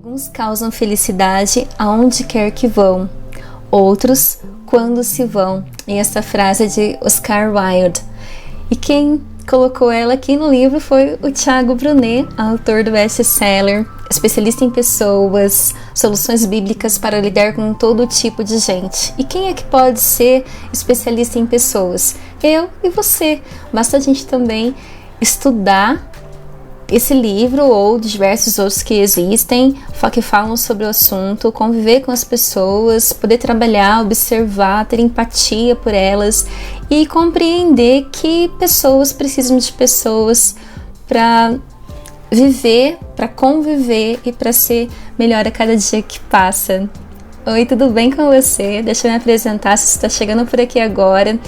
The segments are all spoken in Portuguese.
Alguns causam felicidade aonde quer que vão, outros quando se vão. E essa frase é de Oscar Wilde. E quem colocou ela aqui no livro foi o Thiago Brunet, autor do best-seller, especialista em pessoas, soluções bíblicas para lidar com todo tipo de gente. E quem é que pode ser especialista em pessoas? Eu e você. Basta a gente também estudar esse livro ou diversos outros que existem, que falam sobre o assunto, conviver com as pessoas, poder trabalhar, observar, ter empatia por elas e compreender que pessoas precisam de pessoas para viver, para conviver e para ser melhor a cada dia que passa. Oi, tudo bem com você? Deixa eu me apresentar se você está chegando por aqui agora.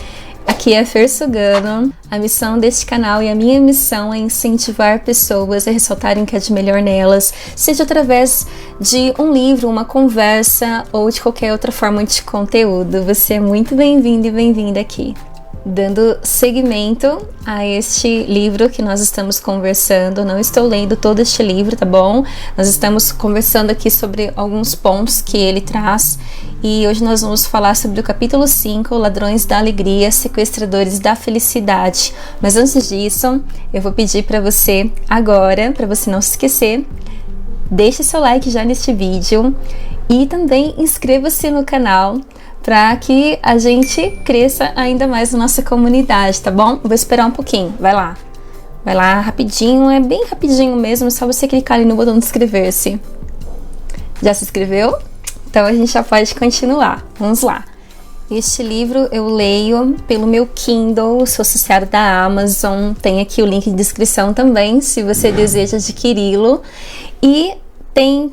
Aqui é a Fer Sugano. A missão deste canal e a minha missão é incentivar pessoas a ressaltarem o que é de melhor nelas, seja através de um livro, uma conversa ou de qualquer outra forma de conteúdo. Você é muito bem-vindo e bem-vinda aqui. Dando seguimento a este livro que nós estamos conversando, não estou lendo todo este livro, tá bom? Nós estamos conversando aqui sobre alguns pontos que ele traz e hoje nós vamos falar sobre o capítulo 5, Ladrões da Alegria, Sequestradores da Felicidade. Mas antes disso, eu vou pedir para você agora, para você não se esquecer, deixe seu like já neste vídeo e também inscreva-se no canal para que a gente cresça ainda mais na nossa comunidade, tá bom? Vou esperar um pouquinho, vai lá rapidinho, é bem rapidinho mesmo, é só você clicar ali no botão de inscrever-se. Já se inscreveu? Então a gente já pode continuar, vamos lá. Este livro eu leio pelo meu Kindle, sou associada da Amazon, tem aqui o link de descrição também, se você deseja adquiri-lo, e tem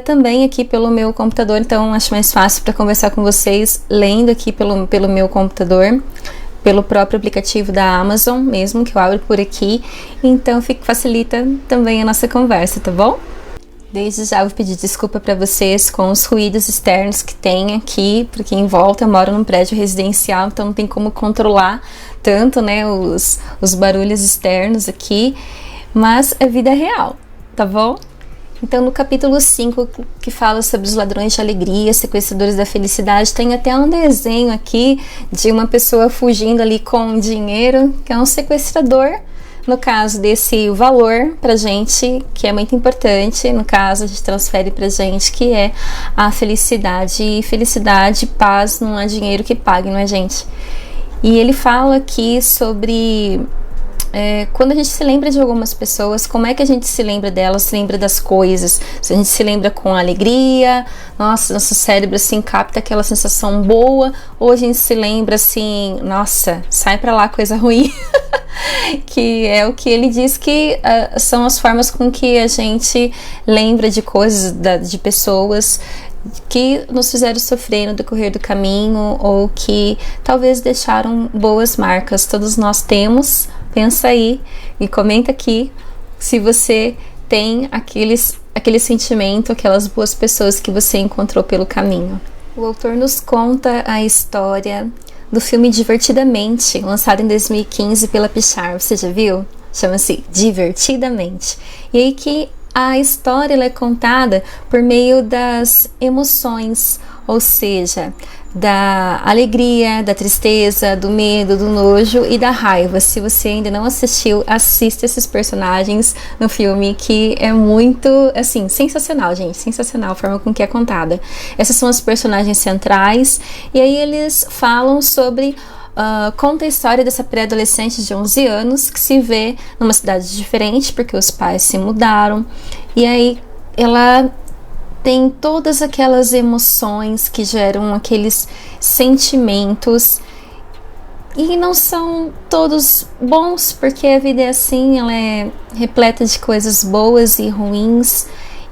também aqui pelo meu computador, então acho mais fácil para conversar com vocês lendo aqui pelo meu computador, pelo próprio aplicativo da Amazon mesmo, que eu abro por aqui, então facilita também a nossa conversa, tá bom? Desde já vou pedir desculpa para vocês com os ruídos externos que tem aqui, porque em volta eu moro num prédio residencial, então não tem como controlar tanto, né, os barulhos externos aqui, mas é vida real, tá bom? Então, no capítulo 5, que fala sobre os ladrões de alegria, sequestradores da felicidade, tem até um desenho aqui de uma pessoa fugindo ali com dinheiro, que é um sequestrador. No caso desse valor pra gente, que é muito importante, no caso a gente transfere pra gente, que é a felicidade. E felicidade, paz, não é dinheiro que pague, não é, gente? E ele fala aqui sobre quando a gente se lembra de algumas pessoas, como é que a gente se lembra delas, se lembra das coisas? Se a gente se lembra com alegria, nosso cérebro assim capta aquela sensação boa, ou a gente se lembra assim, nossa, sai pra lá coisa ruim, que é o que ele diz que são as formas com que a gente lembra de coisas, de pessoas que nos fizeram sofrer no decorrer do caminho ou que talvez deixaram boas marcas. Todos nós temos. Pensa aí e comenta aqui se você tem aquele sentimento, aquelas boas pessoas que você encontrou pelo caminho. O autor nos conta a história do filme Divertidamente, lançado em 2015 pela Pixar. Você já viu? Chama-se Divertidamente. E aí que a história ela é contada por meio das emoções, ou seja, da alegria, da tristeza, do medo, do nojo e da raiva. Se você ainda não assistiu, assista esses personagens no filme, que é muito, assim, sensacional, gente, sensacional a forma com que é contada. Essas são as personagens centrais, e aí eles falam sobre conta a história dessa pré-adolescente de 11 anos que se vê numa cidade diferente porque os pais se mudaram, e aí ela tem todas aquelas emoções que geram aqueles sentimentos, e não são todos bons, porque a vida é assim, ela é repleta de coisas boas e ruins.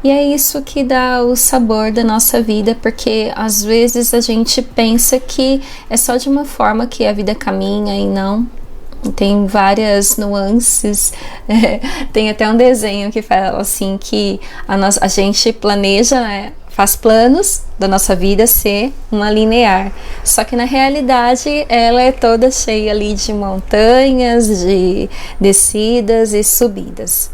E é isso que dá o sabor da nossa vida, porque às vezes a gente pensa que é só de uma forma que a vida caminha, e não. Tem várias nuances, tem até um desenho que fala assim que a gente planeja, né, faz planos da nossa vida ser uma linear, só que na realidade ela é toda cheia ali de montanhas, de descidas e subidas.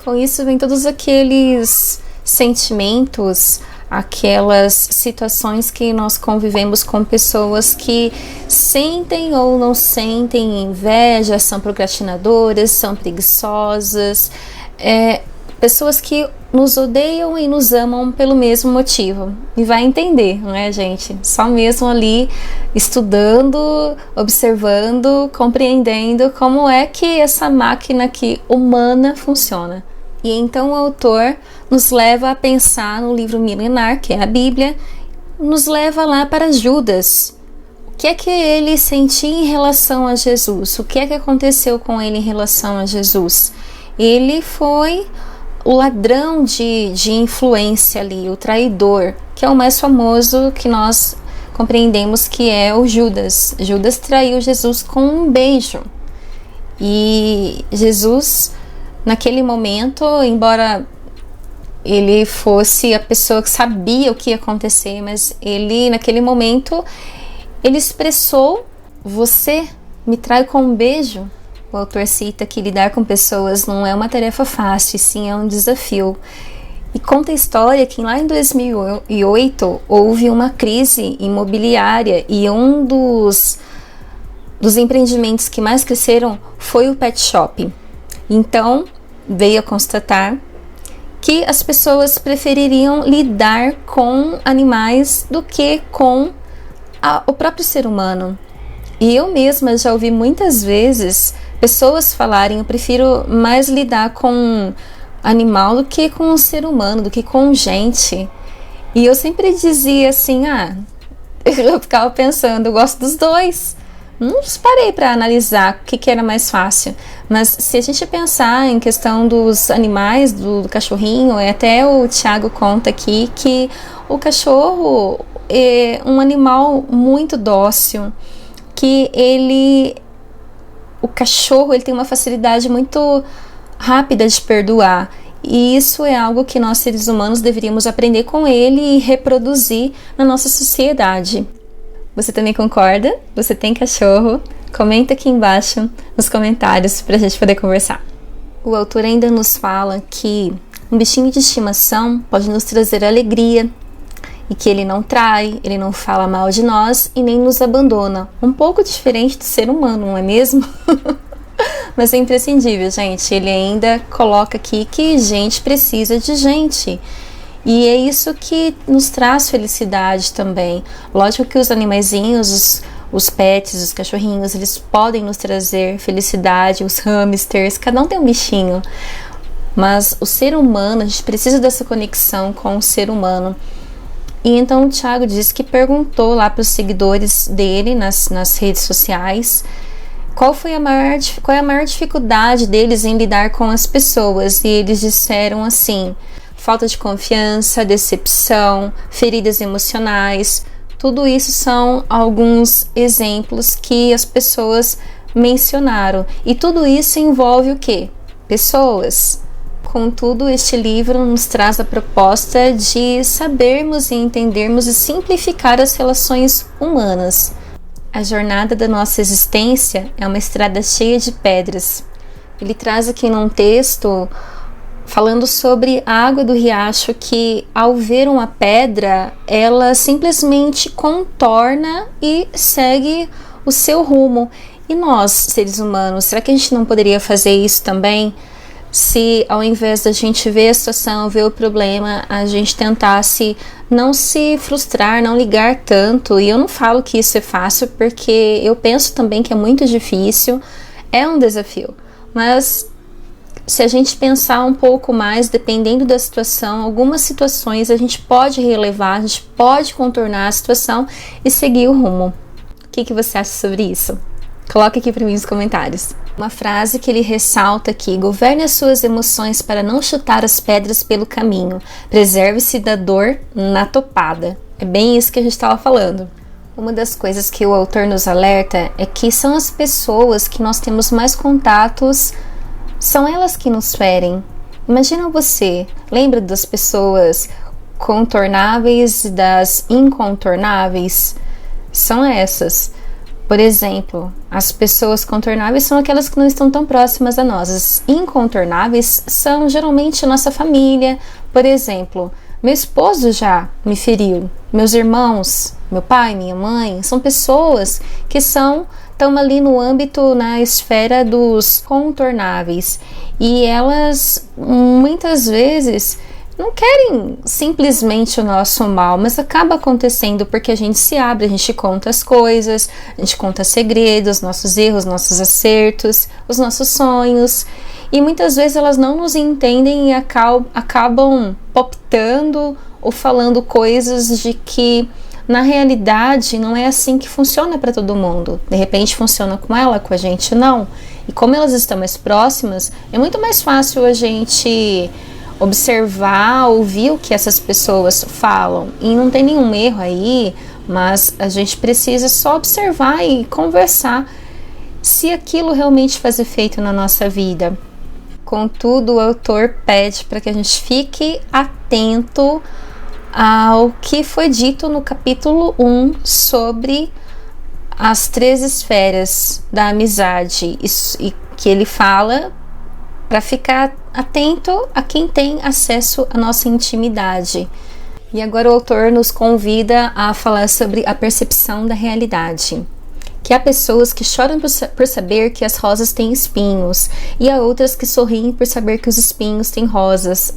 Com isso vem todos aqueles sentimentos, aquelas situações que nós convivemos com pessoas que sentem ou não sentem inveja, são procrastinadoras, são preguiçosas, pessoas que nos odeiam e nos amam pelo mesmo motivo. E vai entender, não é, gente? Só mesmo ali estudando, observando, compreendendo como é que essa máquina aqui humana funciona. E então o autor nos leva a pensar no livro milenar, que é a Bíblia, nos leva lá para Judas. O que é que ele sentia em relação a Jesus? O que é que aconteceu com ele em relação a Jesus? Ele foi o ladrão de influência ali, o traidor, que é o mais famoso que nós compreendemos que é o Judas. Judas traiu Jesus com um beijo. E Jesus, naquele momento, embora ele fosse a pessoa que sabia o que ia acontecer, mas ele, naquele momento, ele expressou: você me trai com um beijo? O autor cita que lidar com pessoas não é uma tarefa fácil, sim é um desafio. E conta a história que lá em 2008 houve uma crise imobiliária e um dos empreendimentos que mais cresceram foi o pet shop. Então veio a constatar que as pessoas prefeririam lidar com animais do que com o próprio ser humano. E eu mesma já ouvi muitas vezes pessoas falarem: eu prefiro mais lidar com animal do que com um ser humano, do que com gente. E eu sempre dizia assim, eu ficava pensando, eu gosto dos dois. Não parei para analisar o que era mais fácil. Mas se a gente pensar em questão dos animais, do cachorrinho, até o Tiago conta aqui que o cachorro é um animal muito dócil, que o cachorro ele tem uma facilidade muito rápida de perdoar, e isso é algo que nós seres humanos deveríamos aprender com ele e reproduzir na nossa sociedade. Você também concorda? Você tem cachorro? Comenta aqui embaixo nos comentários para a gente poder conversar. O autor ainda nos fala que um bichinho de estimação pode nos trazer alegria, e que ele não trai, ele não fala mal de nós e nem nos abandona. Um pouco diferente do ser humano, não é mesmo? Mas é imprescindível, gente. Ele ainda coloca aqui que gente precisa de gente. E é isso que nos traz felicidade também. Lógico que os animaizinhos, os pets, os cachorrinhos, eles podem nos trazer felicidade, os hamsters, cada um tem um bichinho. Mas o ser humano, a gente precisa dessa conexão com o ser humano. E então o Tiago diz que perguntou lá para os seguidores dele nas redes sociais qual é a maior dificuldade deles em lidar com as pessoas. E eles disseram assim: falta de confiança, decepção, feridas emocionais. Tudo isso são alguns exemplos que as pessoas mencionaram. E tudo isso envolve o quê? Pessoas. Contudo, este livro nos traz a proposta de sabermos e entendermos e simplificar as relações humanas. A jornada da nossa existência é uma estrada cheia de pedras. Ele traz aqui num texto falando sobre a água do riacho que, ao ver uma pedra, ela simplesmente contorna e segue o seu rumo. E nós, seres humanos, será que a gente não poderia fazer isso também? Se ao invés da gente ver a situação, ver o problema, a gente tentasse não se frustrar, não ligar tanto. E eu não falo que isso é fácil, porque eu penso também que é muito difícil, é um desafio. Mas se a gente pensar um pouco mais, dependendo da situação, algumas situações a gente pode relevar, a gente pode contornar a situação e seguir o rumo. O que você acha sobre isso? Coloca aqui para mim nos comentários. Uma frase que ele ressalta aqui: governe as suas emoções para não chutar as pedras pelo caminho. Preserve-se da dor na topada. É bem isso que a gente estava falando. Uma das coisas que o autor nos alerta é que são as pessoas que nós temos mais contatos, são elas que nos ferem. Imagina você, lembra das pessoas contornáveis e das incontornáveis? São essas. Por exemplo, as pessoas contornáveis são aquelas que não estão tão próximas a nós. As incontornáveis são geralmente a nossa família. Por exemplo, meu esposo já me feriu, meus irmãos, meu pai, minha mãe, são pessoas que estão ali no âmbito, na esfera dos contornáveis. E elas, muitas vezes, não querem simplesmente o nosso mal, mas acaba acontecendo porque a gente se abre, a gente conta as coisas, a gente conta segredos, nossos erros, nossos acertos, os nossos sonhos, e muitas vezes elas não nos entendem e acabam optando ou falando coisas de que na realidade não é assim que funciona para todo mundo. De repente funciona com ela, com a gente não. E como elas estão mais próximas, é muito mais fácil a gente observar, ouvir o que essas pessoas falam, e não tem nenhum erro aí, mas a gente precisa só observar e conversar se aquilo realmente faz efeito na nossa vida. Contudo, o autor pede para que a gente fique atento ao que foi dito no capítulo 1 sobre as 3 esferas da amizade, e que ele fala para ficar atento a quem tem acesso à nossa intimidade. E agora o autor nos convida a falar sobre a percepção da realidade. Que há pessoas que choram por saber que as rosas têm espinhos, e há outras que sorriem por saber que os espinhos têm rosas.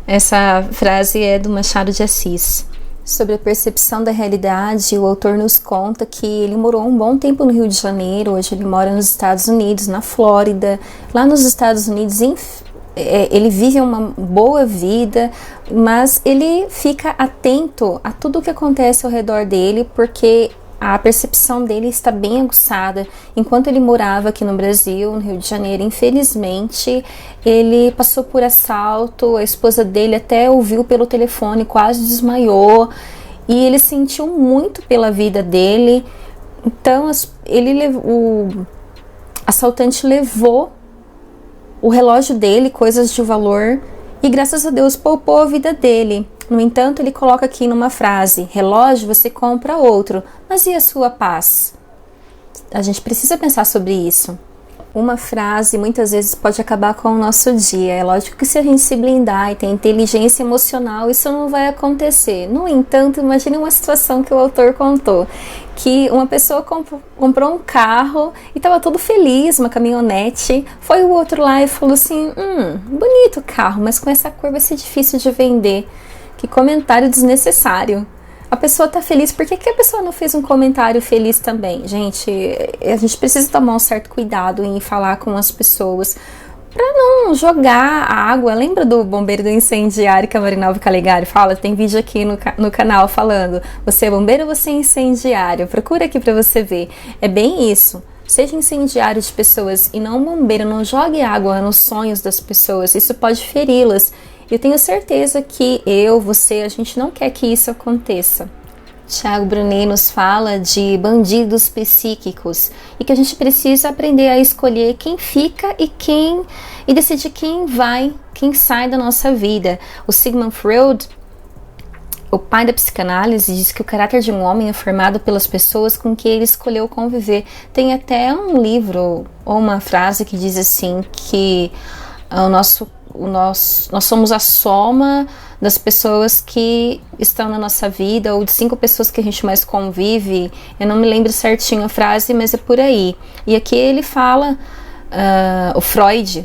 Essa frase é do Machado de Assis. Sobre a percepção da realidade, o autor nos conta que ele morou um bom tempo no Rio de Janeiro, hoje ele mora nos Estados Unidos, na Flórida. Lá nos Estados Unidos, ele vive uma boa vida, mas ele fica atento a tudo o que acontece ao redor dele, porque a percepção dele está bem aguçada. Enquanto ele morava aqui no Brasil, no Rio de Janeiro, infelizmente, ele passou por assalto, a esposa dele até ouviu pelo telefone, quase desmaiou, e ele sentiu muito pela vida dele. Então, o assaltante levou o relógio dele, coisas de valor, e graças a Deus poupou a vida dele. No entanto, ele coloca aqui numa frase: relógio você compra outro, mas e a sua paz? A gente precisa pensar sobre isso. Uma frase muitas vezes pode acabar com o nosso dia. É lógico que se a gente se blindar e ter inteligência emocional, isso não vai acontecer. No entanto, imagine uma situação que o autor contou, que uma pessoa comprou um carro e estava todo feliz, uma caminhonete. Foi o outro lá e falou assim: bonito o carro, mas com essa cor vai ser difícil de vender. Que comentário desnecessário. A pessoa tá feliz, por que a pessoa não fez um comentário feliz também? Gente, a gente precisa tomar um certo cuidado em falar com as pessoas para não jogar a água. Lembra do bombeiro do incendiário que a Marinalva Calegari fala? Tem vídeo aqui no canal falando: você é bombeiro ou você é incendiário? Procura aqui para você ver. É bem isso. Seja incendiário de pessoas e não bombeiro. Não jogue água nos sonhos das pessoas. Isso pode feri-las. Eu tenho certeza que você, a gente não quer que isso aconteça. Tiago Brunet nos fala de bandidos psíquicos e que a gente precisa aprender a escolher quem fica e decidir quem sai da nossa vida. O Sigmund Freud, o pai da psicanálise, diz que o caráter de um homem é formado pelas pessoas com que ele escolheu conviver. Tem até um livro ou uma frase que diz assim que nós somos a soma das pessoas que estão na nossa vida, ou de 5 pessoas que a gente mais convive. Eu não me lembro certinho a frase, mas é por aí. E aqui ele fala, o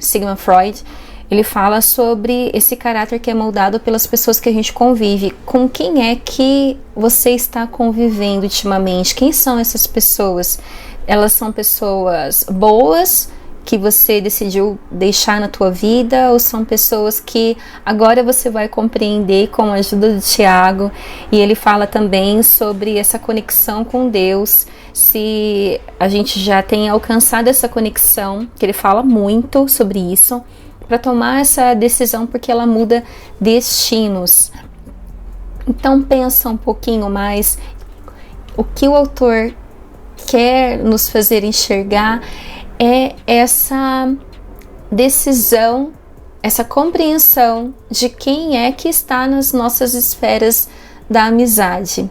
Sigmund Freud, ele fala sobre esse caráter que é moldado pelas pessoas que a gente convive. Com quem é que você está convivendo ultimamente? Quem são essas pessoas? Elas são pessoas boas, que você decidiu deixar na tua vida, ou são pessoas que agora você vai compreender com a ajuda do Tiago? E ele fala também sobre essa conexão com Deus, se a gente já tem alcançado essa conexão, que ele fala muito sobre isso, para tomar essa decisão, porque ela muda destinos. Então pensa um pouquinho mais o que o autor quer nos fazer enxergar é essa decisão, essa compreensão de quem é que está nas nossas esferas da amizade.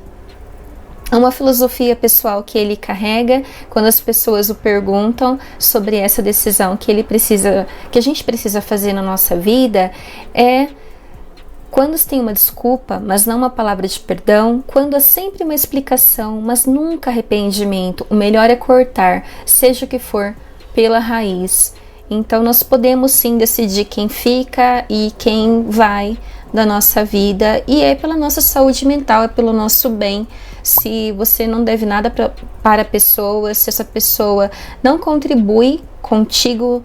É uma filosofia pessoal que ele carrega quando as pessoas o perguntam sobre essa decisão que a gente precisa fazer na nossa vida, é quando se tem uma desculpa, mas não uma palavra de perdão, quando há sempre uma explicação, mas nunca arrependimento, o melhor é cortar, seja o que for, pela raiz. Então nós podemos sim decidir quem fica e quem vai da nossa vida, e é pela nossa saúde mental, é pelo nosso bem. Se você não deve nada para a pessoa, se essa pessoa não contribui contigo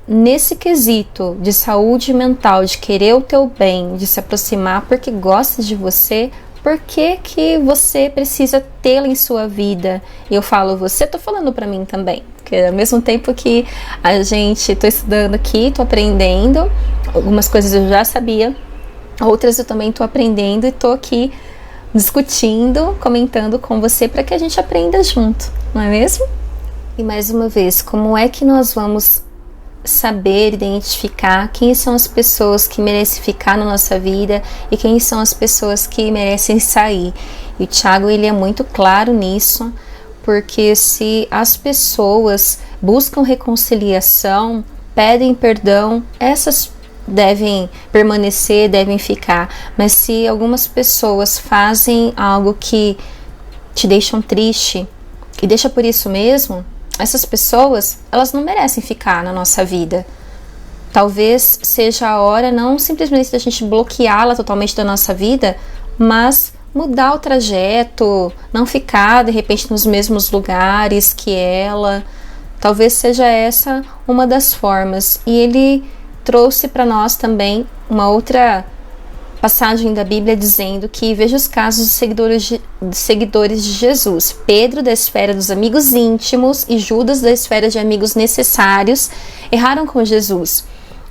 nesse quesito de saúde mental, de querer o teu bem, de se aproximar porque gosta de você, por que que você precisa tê-la em sua vida? E eu falo você, tô falando para mim também, porque ao mesmo tempo que tô estudando aqui, tô aprendendo, algumas coisas eu já sabia, outras eu também tô aprendendo e tô aqui discutindo, comentando com você para que a gente aprenda junto, não é mesmo? E mais uma vez, como é que nós vamos saber identificar quem são as pessoas que merecem ficar na nossa vida e quem são as pessoas que merecem sair? E o Tiago, ele é muito claro nisso, porque se as pessoas buscam reconciliação, pedem perdão, essas devem permanecer, devem ficar. Mas se algumas pessoas fazem algo que te deixam triste e deixa por isso mesmo, essas pessoas, elas não merecem ficar na nossa vida. Talvez seja a hora não simplesmente da gente bloqueá-la totalmente da nossa vida, mas mudar o trajeto, não ficar de repente nos mesmos lugares que ela. Talvez seja essa uma das formas. E ele trouxe para nós também uma outra passagem da Bíblia dizendo que veja os casos dos seguidores de Jesus. Pedro, da esfera dos amigos íntimos, e Judas, da esfera de amigos necessários, erraram com Jesus.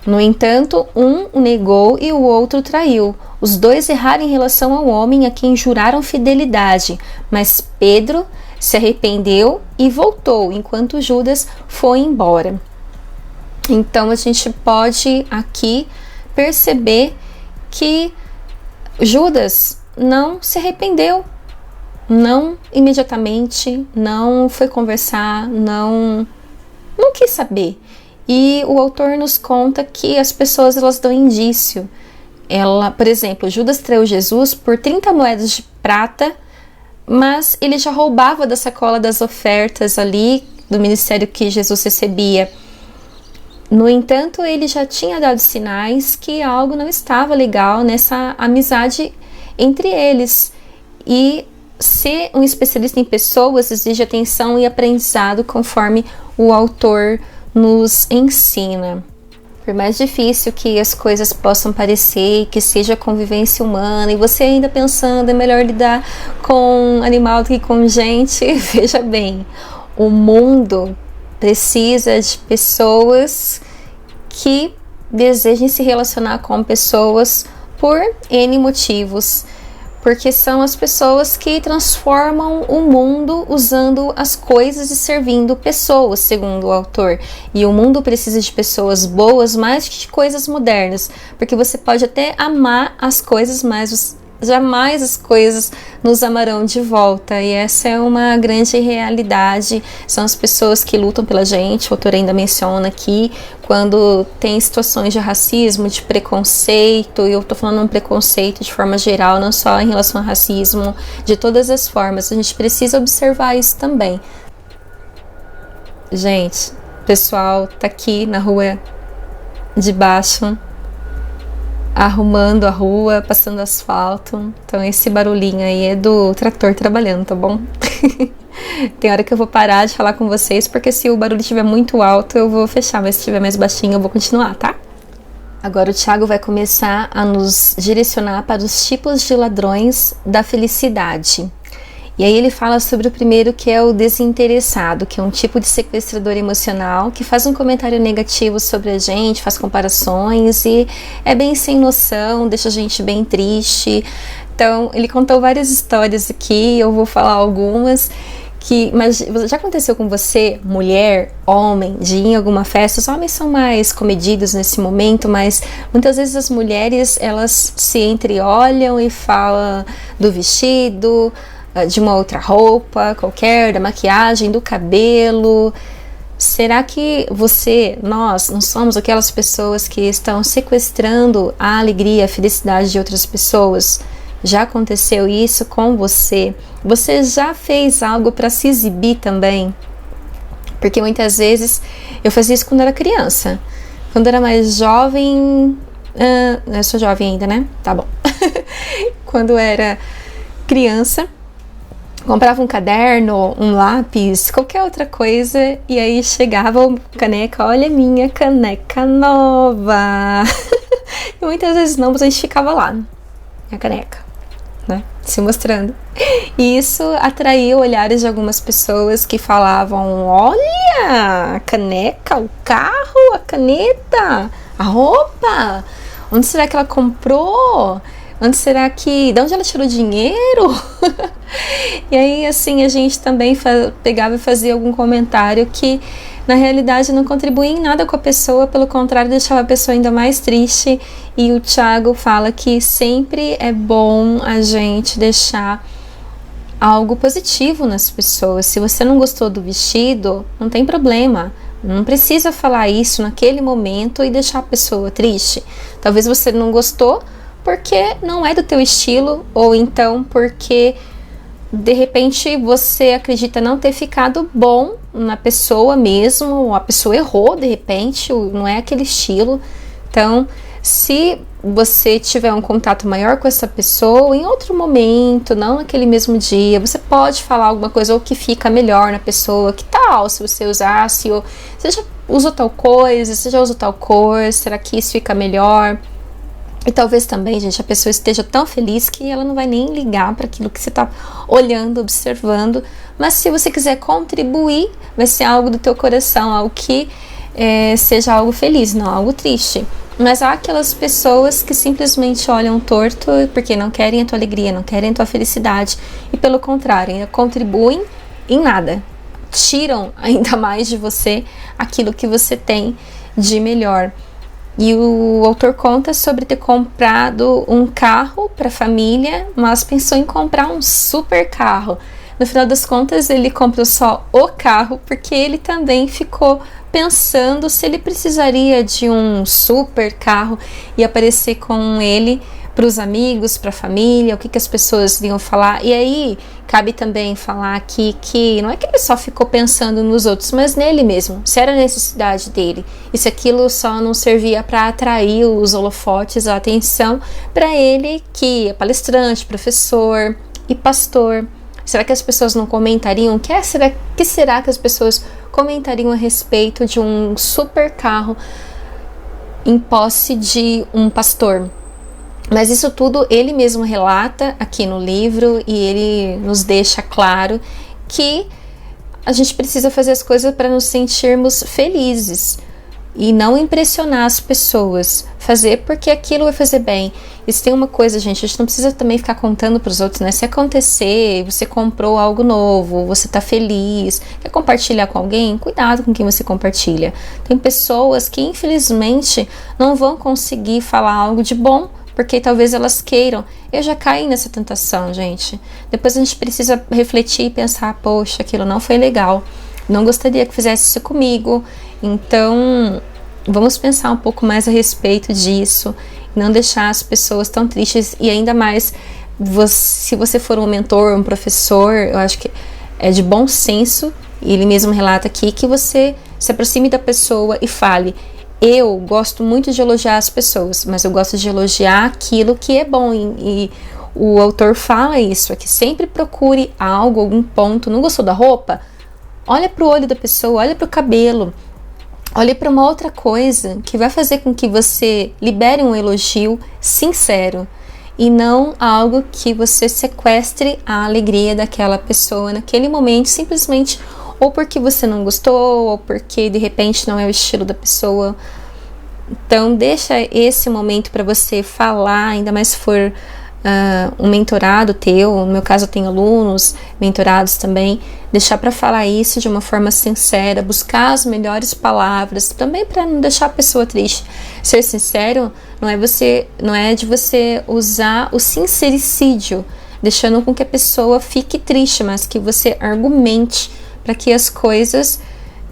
No entanto, um o negou e o outro o traiu. Os dois erraram em relação ao homem a quem juraram fidelidade, mas Pedro se arrependeu e voltou, enquanto Judas foi embora. Então a gente pode aqui perceber que Judas não se arrependeu, não imediatamente, não foi conversar, não quis saber. E o autor nos conta que as pessoas, elas dão indício. Por exemplo, Judas traiu Jesus por 30 moedas de prata, mas ele já roubava da sacola das ofertas ali do ministério que Jesus recebia. No entanto, ele já tinha dado sinais que algo não estava legal nessa amizade entre eles. E ser um especialista em pessoas exige atenção e aprendizado, conforme o autor nos ensina. Por mais difícil que as coisas possam parecer, que seja a convivência humana, e você ainda pensando, é melhor lidar com animal do que com gente, veja bem, o mundo precisa de pessoas que desejem se relacionar com pessoas por N motivos, porque são as pessoas que transformam o mundo usando as coisas e servindo pessoas, segundo o autor. E o mundo precisa de pessoas boas mais que de coisas modernas, porque você pode até amar as coisas, mas jamais as coisas nos amarão de volta, e essa é uma grande realidade. São as pessoas que lutam pela gente. O autor ainda menciona aqui quando tem situações de racismo, de preconceito, e eu tô falando um preconceito de forma geral, não só em relação ao racismo, de todas as formas. A gente precisa observar isso também. Gente, o pessoal tá aqui na rua de baixo arrumando a rua, passando asfalto. Então esse barulhinho aí é do trator trabalhando, tá bom? Tem hora que eu vou parar de falar com vocês, porque se o barulho estiver muito alto eu vou fechar, mas se estiver mais baixinho eu vou continuar, tá? Agora o Tiago vai começar a nos direcionar para os tipos de ladrões da felicidade. E aí ele fala sobre o primeiro, que é o desinteressado, que é um tipo de sequestrador emocional que faz um comentário negativo sobre a gente, faz comparações e é bem sem noção, deixa a gente bem triste. Então ele contou várias histórias aqui, eu vou falar algumas. Mas já aconteceu com você, mulher, homem, de ir em alguma festa? Os homens são mais comedidos nesse momento, mas muitas vezes as mulheres, elas se entreolham e falam do vestido, de uma outra roupa qualquer, da maquiagem, do cabelo. Será que nós não somos aquelas pessoas que estão sequestrando a alegria, a felicidade de outras pessoas? Já aconteceu isso com você? Você já fez algo para se exibir também? Porque muitas vezes eu fazia isso quando era criança. Quando eu era mais jovem... eu sou jovem ainda, né? Tá bom. Quando eu era criança, comprava um caderno, um lápis, qualquer outra coisa, e aí chegava a caneca, olha minha caneca nova. E muitas vezes não, mas a gente ficava lá, a caneca, né, se mostrando. E isso atraiu olhares de algumas pessoas que falavam, olha, a caneca, o carro, a caneta, a roupa, onde será que ela comprou? De onde ela tirou dinheiro? E aí, assim, a gente também pegava e fazia algum comentário que, na realidade, não contribuía em nada com a pessoa, pelo contrário, deixava a pessoa ainda mais triste. E o Thiago fala que sempre é bom a gente deixar algo positivo nas pessoas. Se você não gostou do vestido, não tem problema. Não precisa falar isso naquele momento e deixar a pessoa triste. Talvez você não gostou porque não é do teu estilo, ou então porque de repente você acredita não ter ficado bom na pessoa mesmo, ou a pessoa errou de repente, não é aquele estilo. Então, se você tiver um contato maior com essa pessoa, em outro momento, não naquele mesmo dia, você pode falar alguma coisa ou que fica melhor na pessoa. Que tal se você usasse, ou você já usou tal coisa, você já usou tal cor, será que isso fica melhor? E talvez também, gente, a pessoa esteja tão feliz que ela não vai nem ligar para aquilo que você está olhando, observando. Mas se você quiser contribuir, vai ser algo do teu coração, algo que seja algo feliz, não algo triste. Mas há aquelas pessoas que simplesmente olham torto porque não querem a tua alegria, não querem a tua felicidade. E pelo contrário, ainda contribuem em nada. Tiram ainda mais de você aquilo que você tem de melhor. E o autor conta sobre ter comprado um carro para a família, mas pensou em comprar um super carro. No final das contas, ele comprou só o carro, porque ele também ficou pensando se ele precisaria de um super carro e aparecer com ele para os amigos, para a família, o que as pessoas iriam falar. E aí, cabe também falar aqui que não é que ele só ficou pensando nos outros, mas nele mesmo, se era a necessidade dele, e se aquilo só não servia para atrair os holofotes, a atenção para ele, que é palestrante, professor e pastor. Será que as pessoas não comentariam? Que será que as pessoas comentariam a respeito de um super carro em posse de um pastor? Mas isso tudo ele mesmo relata aqui no livro, e ele nos deixa claro que a gente precisa fazer as coisas para nos sentirmos felizes e não impressionar as pessoas. Fazer porque aquilo vai fazer bem. E se tem uma coisa, gente, a gente não precisa também ficar contando para os outros, né? Se acontecer, você comprou algo novo, você tá feliz, quer compartilhar com alguém, cuidado com quem você compartilha. Tem pessoas que infelizmente não vão conseguir falar algo de bom, porque talvez elas queiram. Eu já caí nessa tentação, gente. Depois a gente precisa refletir e pensar, poxa, aquilo não foi legal, não gostaria que fizesse isso comigo. Então, vamos pensar um pouco mais a respeito disso, não deixar as pessoas tão tristes. E ainda mais, se você for um mentor, um professor, eu acho que é de bom senso, e ele mesmo relata aqui, que você se aproxime da pessoa e fale: eu gosto muito de elogiar as pessoas, mas eu gosto de elogiar aquilo que é bom. E o autor fala isso, é que sempre procure algo, algum ponto. Não gostou da roupa? Olha para o olho da pessoa, olha para o cabelo, olha para uma outra coisa que vai fazer com que você libere um elogio sincero, e não algo que você sequestre a alegria daquela pessoa naquele momento, simplesmente ou porque você não gostou, ou porque de repente não é o estilo da pessoa. Então deixa esse momento para você falar, ainda mais se for um mentorado teu. No meu caso eu tenho alunos mentorados também, deixar para falar isso de uma forma sincera, buscar as melhores palavras, também para não deixar a pessoa triste. Ser sincero não é de você usar o sincericídio, deixando com que a pessoa fique triste, mas que você argumente para que as coisas,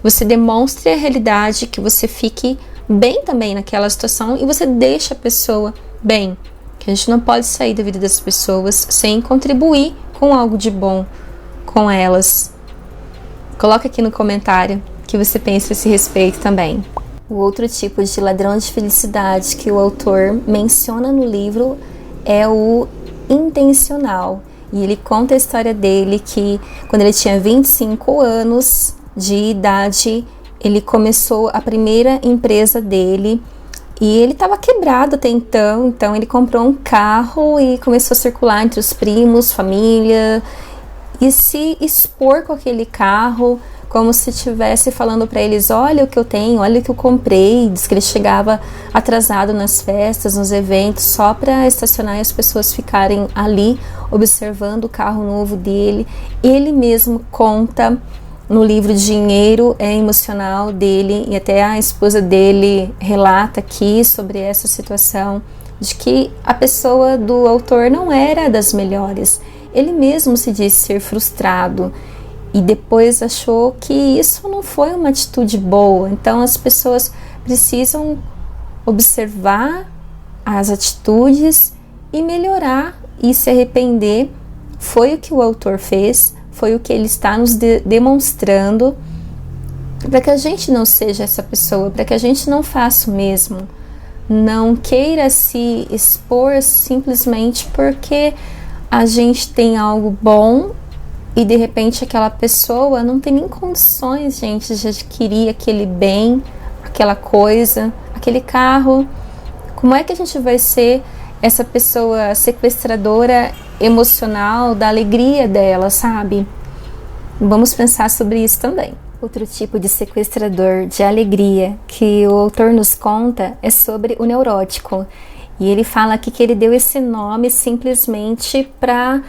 você demonstre a realidade, que você fique bem também naquela situação e você deixa a pessoa bem. Que a gente não pode sair da vida das pessoas sem contribuir com algo de bom com elas. Coloca aqui no comentário o que você pensa a esse respeito também. O outro tipo de ladrão de felicidade que o autor menciona no livro é o intencional. E ele conta a história dele que quando ele tinha 25 anos de idade, ele começou a primeira empresa dele e ele estava quebrado até então ele comprou um carro e começou a circular entre os primos, família e se expor com aquele carro como se estivesse falando para eles, olha o que eu tenho, olha o que eu comprei. Diz que ele chegava atrasado nas festas, nos eventos, só para estacionar e as pessoas ficarem ali observando o carro novo dele. Ele mesmo conta no livro Dinheiro é Emocional dele, e até a esposa dele relata aqui sobre essa situação, de que a pessoa do autor não era das melhores. Ele mesmo se disse ser frustrado e depois achou que isso não foi uma atitude boa. Então as pessoas precisam observar as atitudes e melhorar e se arrepender. Foi o que o autor fez, foi o que ele está nos demonstrando, para que a gente não seja essa pessoa, para que a gente não faça o mesmo. Não queira se expor simplesmente porque a gente tem algo bom e de repente aquela pessoa não tem nem condições, gente, de adquirir aquele bem, aquela coisa, aquele carro. Como é que a gente vai ser essa pessoa sequestradora emocional da alegria dela, sabe? Vamos pensar sobre isso também. Outro tipo de sequestrador de alegria que o autor nos conta é sobre o neurótico. E ele fala aqui que ele deu esse nome simplesmente para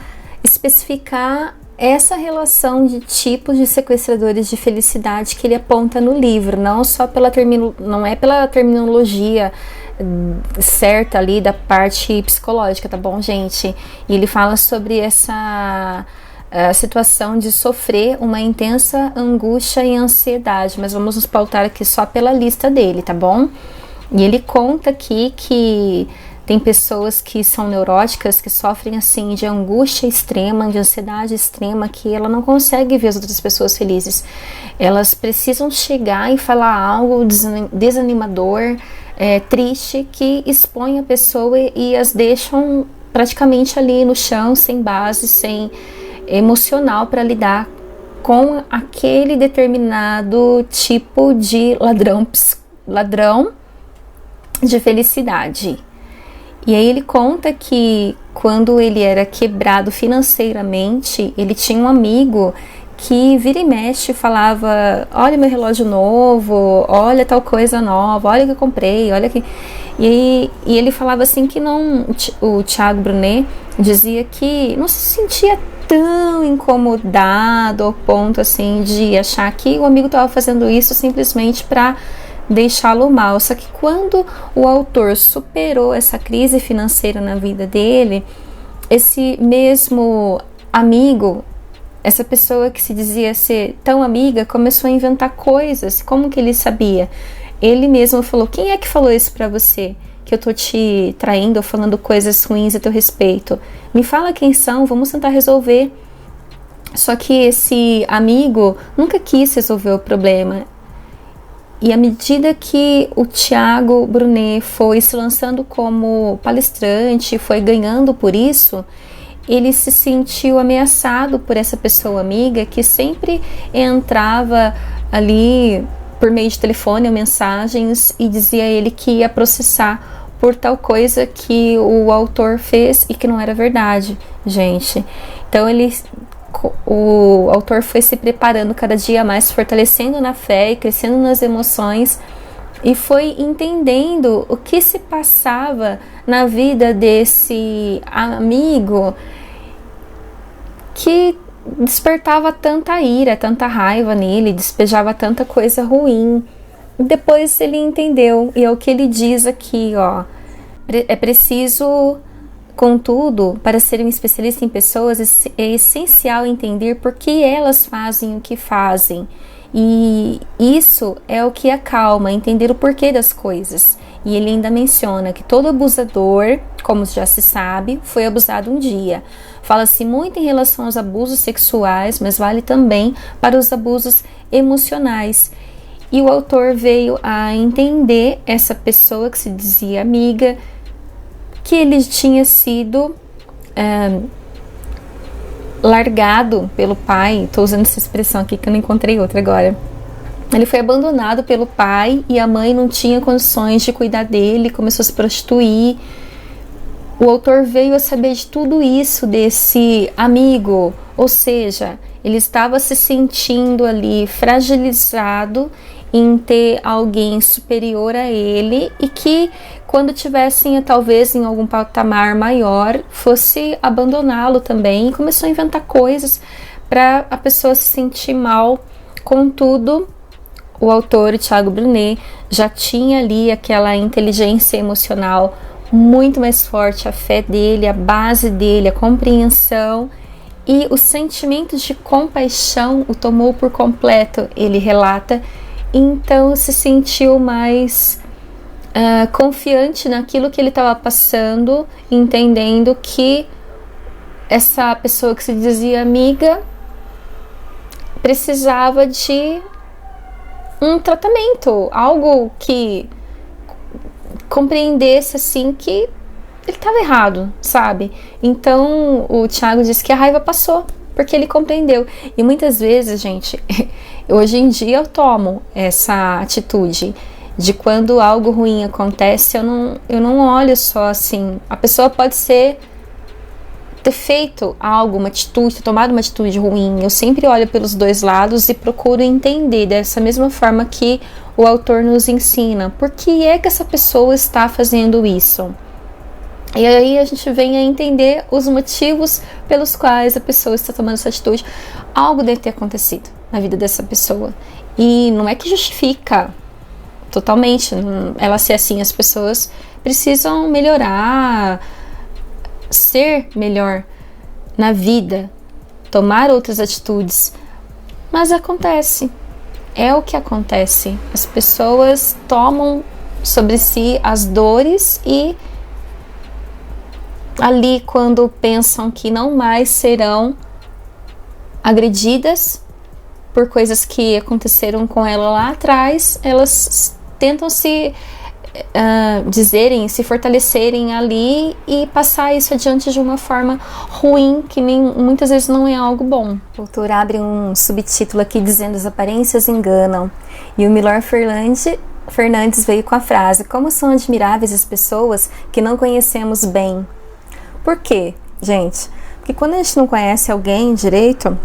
especificar essa relação de tipos de sequestradores de felicidade que ele aponta no livro, não é pela terminologia certa ali da parte psicológica, tá bom, gente? E ele fala sobre essa situação de sofrer uma intensa angústia e ansiedade, mas vamos nos pautar aqui só pela lista dele, tá bom? E ele conta aqui que tem pessoas que são neuróticas, que sofrem assim de angústia extrema, de ansiedade extrema, que ela não consegue ver as outras pessoas felizes. Elas precisam chegar e falar algo desanimador, triste, que expõe a pessoa e as deixam praticamente ali no chão, sem base, sem emocional para lidar com aquele determinado tipo de ladrão de felicidade. E aí ele conta que quando ele era quebrado financeiramente, ele tinha um amigo que vira e mexe falava, olha meu relógio novo, olha tal coisa nova, olha que eu comprei, olha que... E ele falava assim que não, o Thiago Brunet dizia que não se sentia tão incomodado ao ponto assim de achar que o amigo estava fazendo isso simplesmente para deixá-lo mal. Só que quando o autor superou essa crise financeira na vida dele, esse mesmo amigo, essa pessoa que se dizia ser tão amiga, começou a inventar coisas. Como que ele sabia? Ele mesmo falou, quem é que falou isso pra você? Que eu tô te traindo ou falando coisas ruins a teu respeito? Me fala quem são, vamos tentar resolver. Só que esse amigo nunca quis resolver o problema. E à medida que o Thiago Brunet foi se lançando como palestrante, foi ganhando por isso, ele se sentiu ameaçado por essa pessoa amiga que sempre entrava ali por meio de telefone ou mensagens e dizia a ele que ia processar por tal coisa que o autor fez e que não era verdade, gente. Então o autor foi se preparando cada dia mais, fortalecendo na fé e crescendo nas emoções, e foi entendendo o que se passava na vida desse amigo que despertava tanta ira, tanta raiva nele, despejava tanta coisa ruim. Depois ele entendeu, e é o que ele diz aqui, ó, é preciso Contudo, para ser um especialista em pessoas, é essencial entender por que elas fazem o que fazem. E isso é o que acalma, entender o porquê das coisas. E ele ainda menciona que todo abusador, como já se sabe, foi abusado um dia. Fala-se muito em relação aos abusos sexuais, mas vale também para os abusos emocionais. E o autor veio a entender essa pessoa que se dizia amiga, que ele tinha sido largado pelo pai. Estou usando essa expressão aqui que eu não encontrei outra agora. Ele foi abandonado pelo pai e a mãe não tinha condições de cuidar dele, começou a se prostituir. O autor veio a saber de tudo isso desse amigo, ou seja, ele estava se sentindo ali fragilizado em ter alguém superior a ele e que quando tivessem talvez em algum patamar maior fosse abandoná-lo também, e começou a inventar coisas para a pessoa se sentir mal. Contudo, o autor Tiago Brunet já tinha ali aquela inteligência emocional muito mais forte, a fé dele, a base dele, a compreensão, e o sentimento de compaixão o tomou por completo, ele relata. Então se sentiu mais confiante naquilo que ele estava passando, entendendo que essa pessoa que se dizia amiga precisava de um tratamento, algo que compreendesse assim que ele estava errado, sabe? Então o Tiago disse que a raiva passou, porque ele compreendeu. E muitas vezes, gente, hoje em dia eu tomo essa atitude de quando algo ruim acontece, eu não olho só assim. A pessoa pode ter feito algo, uma atitude, ter tomado uma atitude ruim. Eu sempre olho pelos dois lados e procuro entender dessa mesma forma que o autor nos ensina. Por que é que essa pessoa está fazendo isso? E aí a gente vem a entender os motivos pelos quais a pessoa está tomando essa atitude. Algo deve ter acontecido na vida dessa pessoa. E não é que justifica totalmente ela ser assim. As pessoas precisam melhorar, ser melhor na vida, tomar outras atitudes. Mas acontece. É o que acontece. As pessoas tomam sobre si as dores e ali quando pensam que não mais serão agredidas por coisas que aconteceram com ela lá atrás, elas tentam se se fortalecerem ali e passar isso adiante de uma forma ruim, que muitas vezes não é algo bom. O autor abre um subtítulo aqui dizendo: as aparências enganam. E o Milor Fernandes veio com a frase: como são admiráveis as pessoas que não conhecemos bem. Por quê, gente? Porque quando a gente não conhece alguém direito,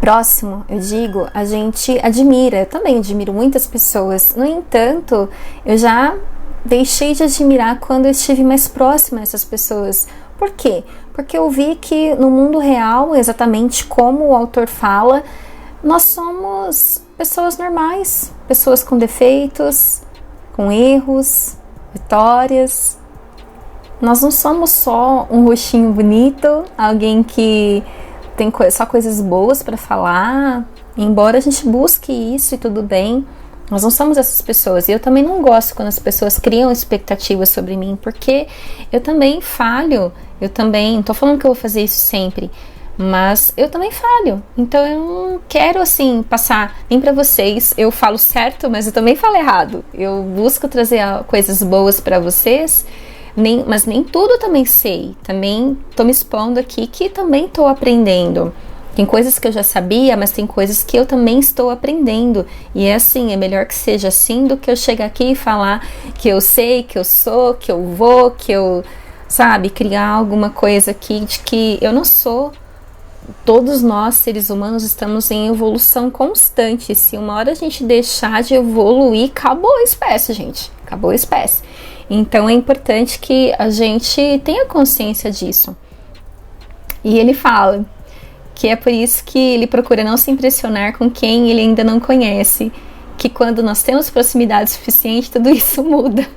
próximo, eu digo, a gente admira. Eu também admiro muitas pessoas. No entanto, eu já deixei de admirar quando eu estive mais próxima dessas pessoas. Por quê? Porque eu vi que no mundo real, exatamente como o autor fala, nós somos pessoas normais, pessoas com defeitos, com erros, vitórias. Nós não somos só um rostinho bonito, alguém que tem só coisas boas para falar, embora a gente busque isso e tudo bem, nós não somos essas pessoas. E eu também não gosto quando as pessoas criam expectativas sobre mim, porque eu também falho, eu também, não tô falando que eu vou fazer isso sempre, mas eu também falho. Então eu não quero assim passar nem para vocês, eu falo certo, mas eu também falo errado. Eu busco trazer coisas boas para vocês, mas nem tudo eu também sei. Também tô me expondo aqui que também tô aprendendo. Tem coisas que eu já sabia, mas tem coisas que eu também estou aprendendo. E é assim, é melhor que seja assim do que eu chegar aqui e falar que eu sei, que eu sou, que eu vou, que eu, sabe, criar alguma coisa aqui de que eu não sou. Todos nós, seres humanos, estamos em evolução constante. Se uma hora a gente deixar de evoluir, acabou a espécie, gente. Acabou a espécie. Então é importante que a gente tenha consciência disso. E ele fala que é por isso que ele procura não se impressionar com quem ele ainda não conhece, que quando nós temos proximidade suficiente, tudo isso muda.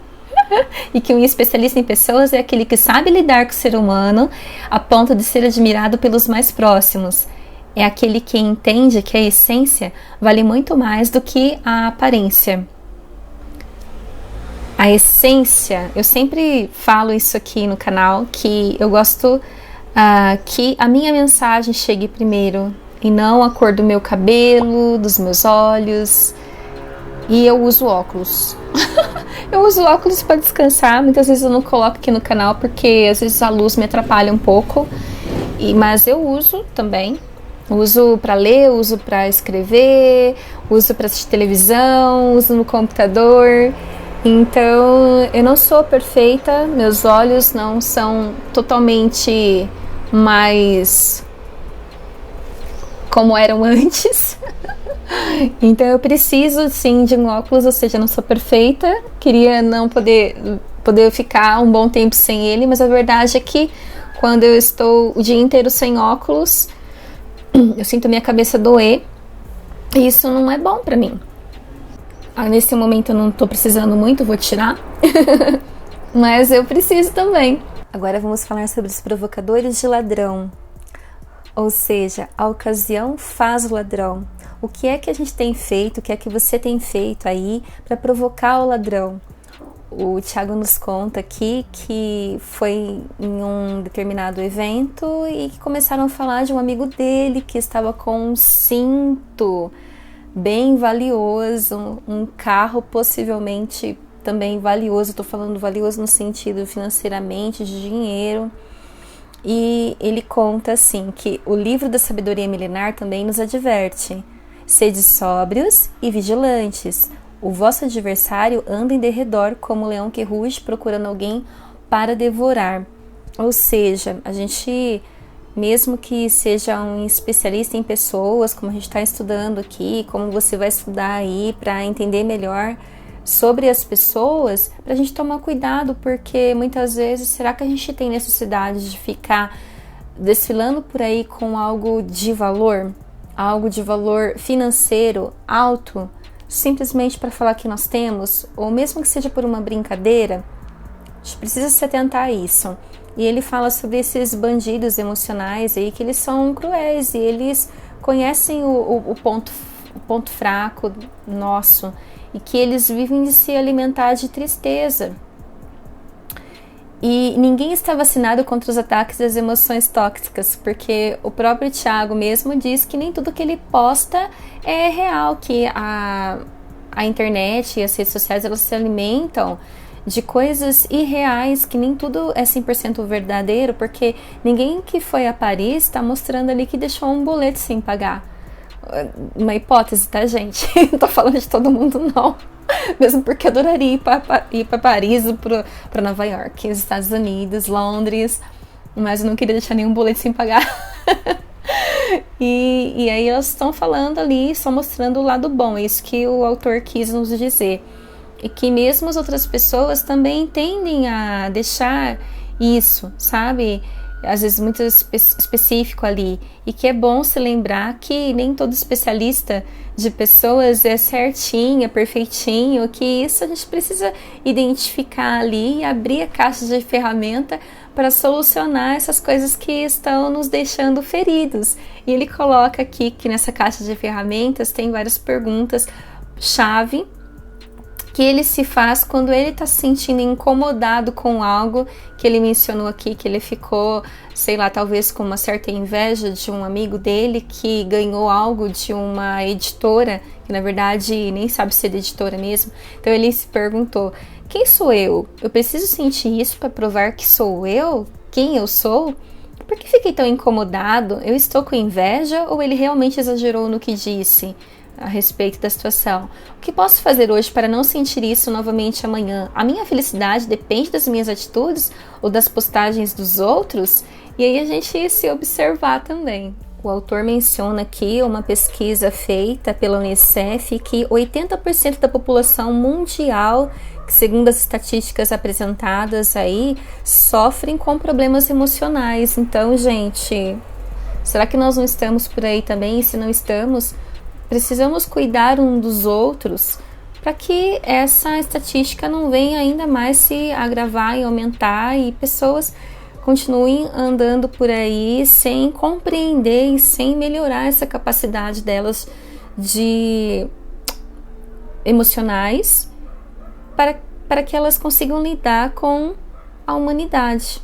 E que um especialista em pessoas é aquele que sabe lidar com o ser humano a ponto de ser admirado pelos mais próximos. É aquele que entende que a essência vale muito mais do que a aparência. A essência, eu sempre falo isso aqui no canal, que eu gosto que a minha mensagem chegue primeiro e não a cor do meu cabelo, dos meus olhos. E eu uso óculos. Eu uso óculos para descansar. Muitas vezes eu não coloco aqui no canal porque às vezes a luz me atrapalha um pouco. Mas eu uso também. Uso para ler, uso para escrever, uso para assistir televisão, uso no computador. Então eu não sou perfeita. Meus olhos não são totalmente mais como eram antes. Então eu preciso sim de um óculos, ou seja, não sou perfeita, queria não poder ficar um bom tempo sem ele, mas a verdade é que quando eu estou o dia inteiro sem óculos, eu sinto minha cabeça doer e isso não é bom pra mim. Nesse momento eu não tô precisando muito, vou tirar, mas eu preciso também. Agora vamos falar sobre os provocadores de ladrão. Ou seja, a ocasião faz o ladrão. O que é que a gente tem feito, o que é que você tem feito aí para provocar o ladrão? O Thiago nos conta aqui que foi em um determinado evento e que começaram a falar de um amigo dele que estava com um cinto bem valioso, um carro possivelmente também valioso. Estou falando valioso no sentido financeiramente, de dinheiro. E ele conta assim que o livro da sabedoria milenar também nos adverte: sede sóbrios e vigilantes. O vosso adversário anda em derredor como um leão que ruge procurando alguém para devorar. Ou seja, a gente, mesmo que seja um especialista em pessoas, como a gente está estudando aqui, como você vai estudar aí para entender melhor sobre as pessoas, para a gente tomar cuidado, porque muitas vezes, será que a gente tem necessidade de ficar desfilando por aí com algo de valor financeiro alto, simplesmente para falar que nós temos, ou mesmo que seja por uma brincadeira? A gente precisa se atentar a isso. E ele fala sobre esses bandidos emocionais aí, que eles são cruéis e eles conhecem o ponto fraco nosso, e que eles vivem de se alimentar de tristeza. E ninguém está vacinado contra os ataques das emoções tóxicas, porque o próprio Thiago mesmo diz que nem tudo que ele posta é real, que a internet e as redes sociais, elas se alimentam de coisas irreais, que nem tudo é 100% verdadeiro, porque ninguém que foi a Paris está mostrando ali que deixou um boleto sem pagar. Uma hipótese, tá, gente? Não tô falando de todo mundo, não. Mesmo porque eu adoraria ir para Paris, para Nova York, Estados Unidos, Londres, mas eu não queria deixar nenhum boleto sem pagar. E aí elas estão falando ali, só mostrando o lado bom, é isso que o autor quis nos dizer. E que mesmo as outras pessoas também tendem a deixar isso, sabe? Às vezes muito específico ali, e que é bom se lembrar que nem todo especialista de pessoas é certinho, é perfeitinho, que isso a gente precisa identificar ali e abrir a caixa de ferramenta para solucionar essas coisas que estão nos deixando feridos. E ele coloca aqui que nessa caixa de ferramentas tem várias perguntas-chave que ele se faz quando ele está se sentindo incomodado com algo que ele mencionou aqui, que ele ficou, sei lá, talvez com uma certa inveja de um amigo dele que ganhou algo de uma editora, que na verdade nem sabe ser editora mesmo. Então ele se perguntou: quem sou eu? Eu preciso sentir isso para provar que sou eu? Quem eu sou? Por que fiquei tão incomodado? Eu estou com inveja ou ele realmente exagerou no que disse a respeito da situação? O que posso fazer hoje para não sentir isso novamente amanhã? A minha felicidade depende das minhas atitudes ou das postagens dos outros? E aí a gente se observar também. O autor menciona aqui uma pesquisa feita pela Unicef que 80% da população mundial, segundo as estatísticas apresentadas aí, sofrem com problemas emocionais. Então, gente, será que nós não estamos por aí também? E se não estamos, precisamos cuidar um dos outros, para que essa estatística não venha ainda mais se agravar e aumentar e pessoas continuem andando por aí sem compreender e sem melhorar essa capacidade delas de emocionais para que elas consigam lidar com a humanidade.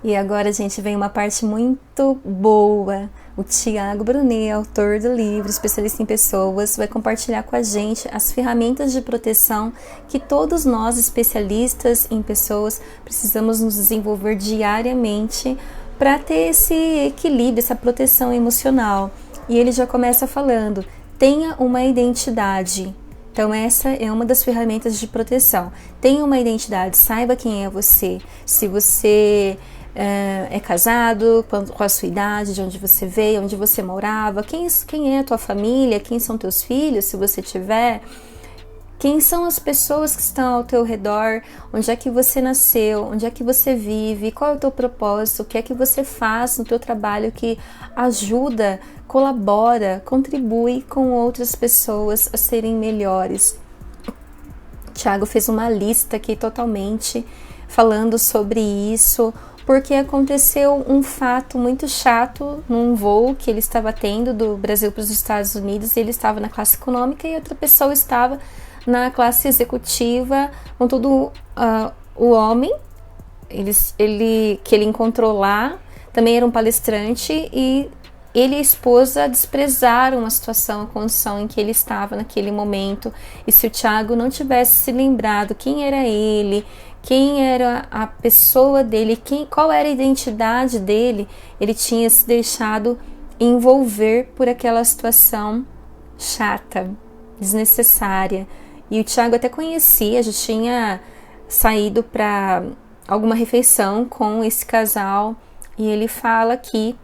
E agora, gente, vem uma parte muito boa. O Tiago Brunet, autor do livro Especialista em Pessoas, vai compartilhar com a gente as ferramentas de proteção que todos nós, especialistas em pessoas, precisamos nos desenvolver diariamente para ter esse equilíbrio, essa proteção emocional. E ele já começa falando: tenha uma identidade. Então essa é uma das ferramentas de proteção. Tenha uma identidade, saiba quem é você. Se você é casado, com a sua idade, de onde você veio, onde você morava, quem é a tua família, quem são teus filhos, se você tiver, quem são as pessoas que estão ao teu redor, onde é que você nasceu, onde é que você vive, qual é o teu propósito, o que é que você faz no teu trabalho que ajuda, colabora, contribui com outras pessoas a serem melhores. Tiago fez uma lista aqui totalmente falando sobre isso, porque aconteceu um fato muito chato num voo que ele estava tendo do Brasil para os Estados Unidos. Ele estava na classe econômica e outra pessoa estava na classe executiva, contudo o homem que ele encontrou lá também era um palestrante e ele e a esposa desprezaram a situação, a condição em que ele estava naquele momento. E se o Tiago não tivesse se lembrado quem era ele, quem era a pessoa dele, qual era a identidade dele, ele tinha se deixado envolver por aquela situação chata, desnecessária. E o Tiago até conhecia, já tinha saído para alguma refeição com esse casal, e ele fala aqui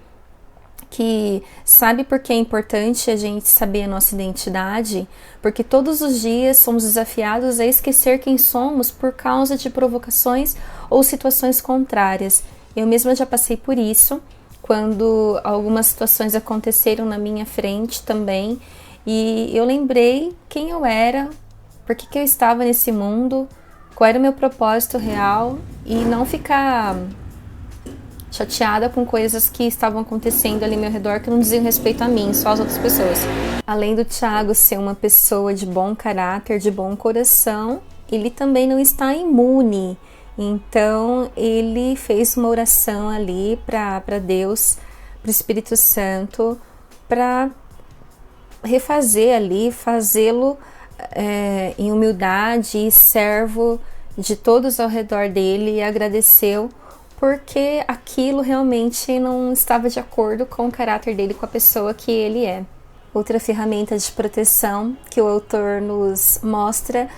que sabe por que é importante a gente saber a nossa identidade? Porque todos os dias somos desafiados a esquecer quem somos por causa de provocações ou situações contrárias. Eu mesma já passei por isso, quando algumas situações aconteceram na minha frente também, e eu lembrei quem eu era, por que eu estava nesse mundo, qual era o meu propósito real, e não ficar chateada com coisas que estavam acontecendo ali ao meu redor que não diziam respeito a mim, só as outras pessoas. Além do Tiago ser uma pessoa de bom caráter, de bom coração, ele também não está imune. Então ele fez uma oração ali para Deus, para o Espírito Santo, para refazer ali, fazê-lo em humildade e servo de todos ao redor dele, e agradeceu porque aquilo realmente não estava de acordo com o caráter dele, com a pessoa que ele é. Outra ferramenta de proteção que o autor nos mostra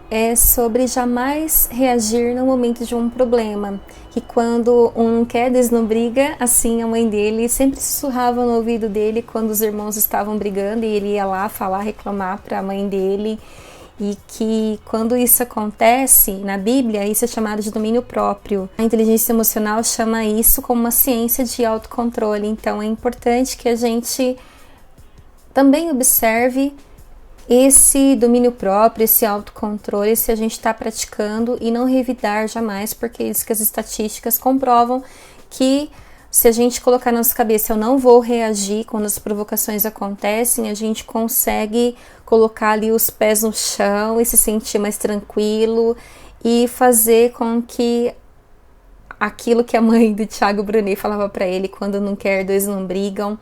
é sobre jamais reagir no momento de um problema. Que quando um não quer, Deus não briga, assim a mãe dele sempre sussurrava no ouvido dele quando os irmãos estavam brigando, e ele ia lá falar, reclamar para a mãe dele. E que quando isso acontece, na Bíblia, isso é chamado de domínio próprio. A inteligência emocional chama isso como uma ciência de autocontrole. Então é importante que a gente também observe esse domínio próprio, esse autocontrole, se a gente está praticando, e não revidar jamais, porque isso que as estatísticas comprovam que se a gente colocar na nossa cabeça, eu não vou reagir quando as provocações acontecem, a gente consegue colocar ali os pés no chão e se sentir mais tranquilo e fazer com que aquilo que a mãe do Tiago Brunet falava para ele, quando não quer, dois não brigam,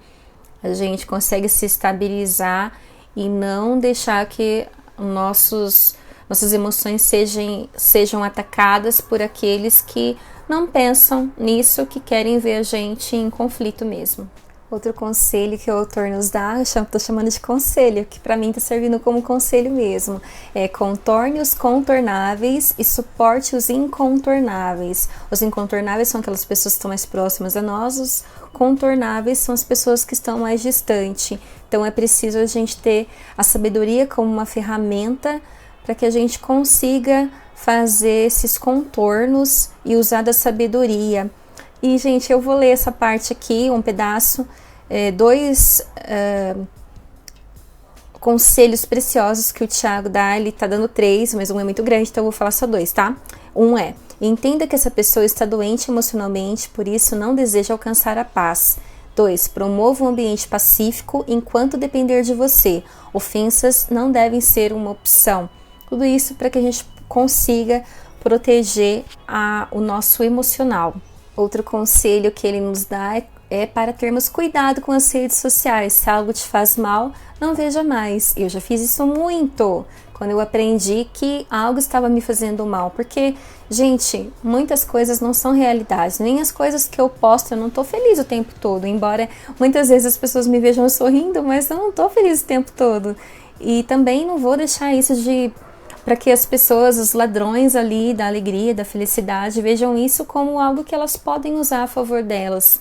a gente consegue se estabilizar e não deixar que nossas emoções sejam atacadas por aqueles que não pensam nisso, que querem ver a gente em conflito mesmo. Outro conselho que o autor nos dá, eu estou chamando de conselho, que para mim está servindo como conselho mesmo, é: contorne os contornáveis e suporte os incontornáveis. Os incontornáveis são aquelas pessoas que estão mais próximas a nós, os contornáveis são as pessoas que estão mais distantes. Então é preciso a gente ter a sabedoria como uma ferramenta para que a gente consiga fazer esses contornos e usar da sabedoria. E, gente, eu vou ler essa parte aqui, um pedaço, dois conselhos preciosos que o Tiago dá. Ele tá dando 3, mas um é muito grande, então eu vou falar só 2, tá? Um é: entenda que essa pessoa está doente emocionalmente, por isso não deseja alcançar a paz. 2. Promova um ambiente pacífico enquanto depender de você. Ofensas não devem ser uma opção. Tudo isso para que a gente consiga proteger o nosso emocional. Outro conselho que ele nos dá é para termos cuidado com as redes sociais. Se algo te faz mal, não veja mais. Eu já fiz isso muito, quando eu aprendi que algo estava me fazendo mal. Porque, gente, muitas coisas não são realidades. Nem as coisas que eu posto, eu não estou feliz o tempo todo. Embora muitas vezes as pessoas me vejam sorrindo, mas eu não estou feliz o tempo todo. E também não vou deixar isso para que as pessoas, os ladrões ali da alegria, da felicidade, vejam isso como algo que elas podem usar a favor delas.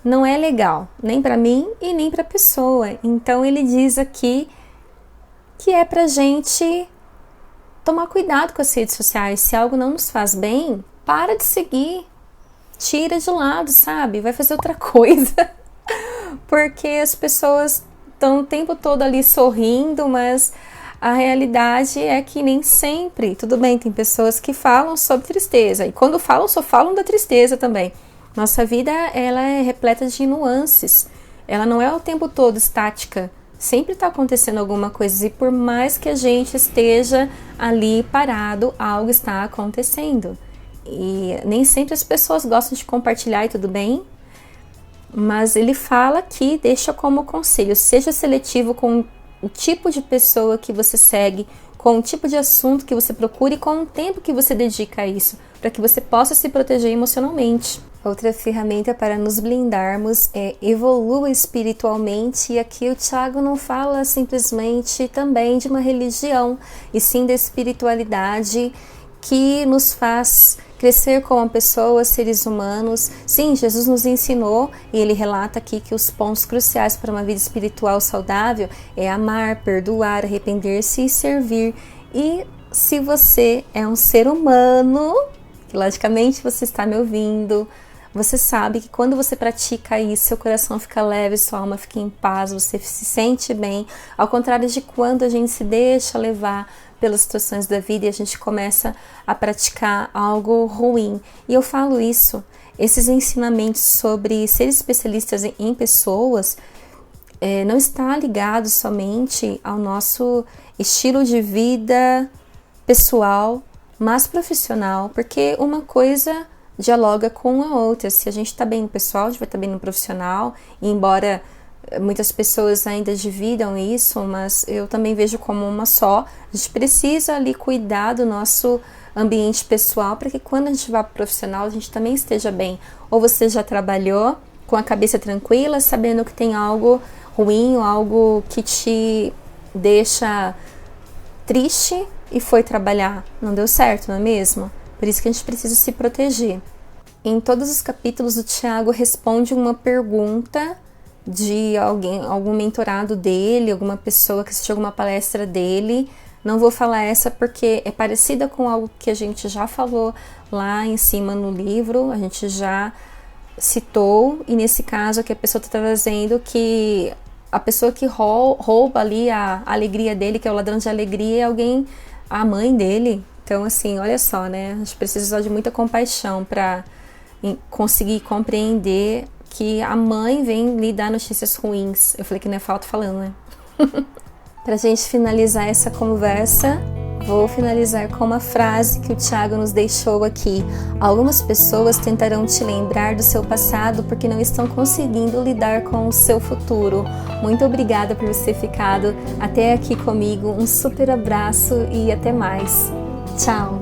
Não é legal, nem para mim e nem para a pessoa. Então ele diz aqui que é pra gente tomar cuidado com as redes sociais. Se algo não nos faz bem, para de seguir, tira de lado, sabe? Vai fazer outra coisa. Porque as pessoas estão o tempo todo ali sorrindo, mas a realidade é que nem sempre. Tudo bem, tem pessoas que falam sobre tristeza, e quando falam, só falam da tristeza também. Nossa vida, ela é repleta de nuances. Ela não é o tempo todo estática. Sempre está acontecendo alguma coisa. E por mais que a gente esteja ali parado, algo está acontecendo. E nem sempre as pessoas gostam de compartilhar, e tudo bem. Mas ele fala aqui, deixa como conselho: seja seletivo com o tipo de pessoa que você segue, com o tipo de assunto que você procura e com o tempo que você dedica a isso, para que você possa se proteger emocionalmente. Outra ferramenta para nos blindarmos é evolua espiritualmente, e aqui o Tiago não fala simplesmente também de uma religião, e sim da espiritualidade que nos faz crescer como pessoas, seres humanos. Sim, Jesus nos ensinou, e ele relata aqui que os pontos cruciais para uma vida espiritual saudável é amar, perdoar, arrepender-se e servir. E se você é um ser humano, que logicamente você está me ouvindo, você sabe que quando você pratica isso, seu coração fica leve, sua alma fica em paz, você se sente bem, ao contrário de quando a gente se deixa levar pelas situações da vida e a gente começa a praticar algo ruim. E eu falo isso, esses ensinamentos sobre ser especialistas em pessoas não está ligado somente ao nosso estilo de vida pessoal, mas profissional, porque uma coisa dialoga com a outra. Se a gente está bem no pessoal, a gente vai estar bem no profissional, e embora muitas pessoas ainda dividam isso, mas eu também vejo como uma só. A gente precisa ali cuidar do nosso ambiente pessoal para que quando a gente vá para o profissional a gente também esteja bem. Ou você já trabalhou com a cabeça tranquila, sabendo que tem algo ruim ou algo que te deixa triste e foi trabalhar, não deu certo, não é mesmo? Por isso que a gente precisa se proteger. Em todos os capítulos o Tiago responde uma pergunta de algum mentorado dele, alguma pessoa que assistiu alguma palestra dele. Não vou falar essa porque é parecida com algo que a gente já falou lá em cima no livro, a gente já citou, e nesse caso aqui a pessoa está trazendo que a pessoa que rouba ali a alegria dele, que é o ladrão de alegria, é a mãe dele. Então assim, olha só, né? A gente precisa de muita compaixão para conseguir compreender que a mãe vem lhe dar notícias ruins. Eu falei que não é falta falando, né? Pra gente finalizar essa conversa, vou finalizar com uma frase que o Tiago nos deixou aqui. Algumas pessoas tentarão te lembrar do seu passado porque não estão conseguindo lidar com o seu futuro. Muito obrigada por você ter ficado até aqui comigo. Um super abraço e até mais. Tchau!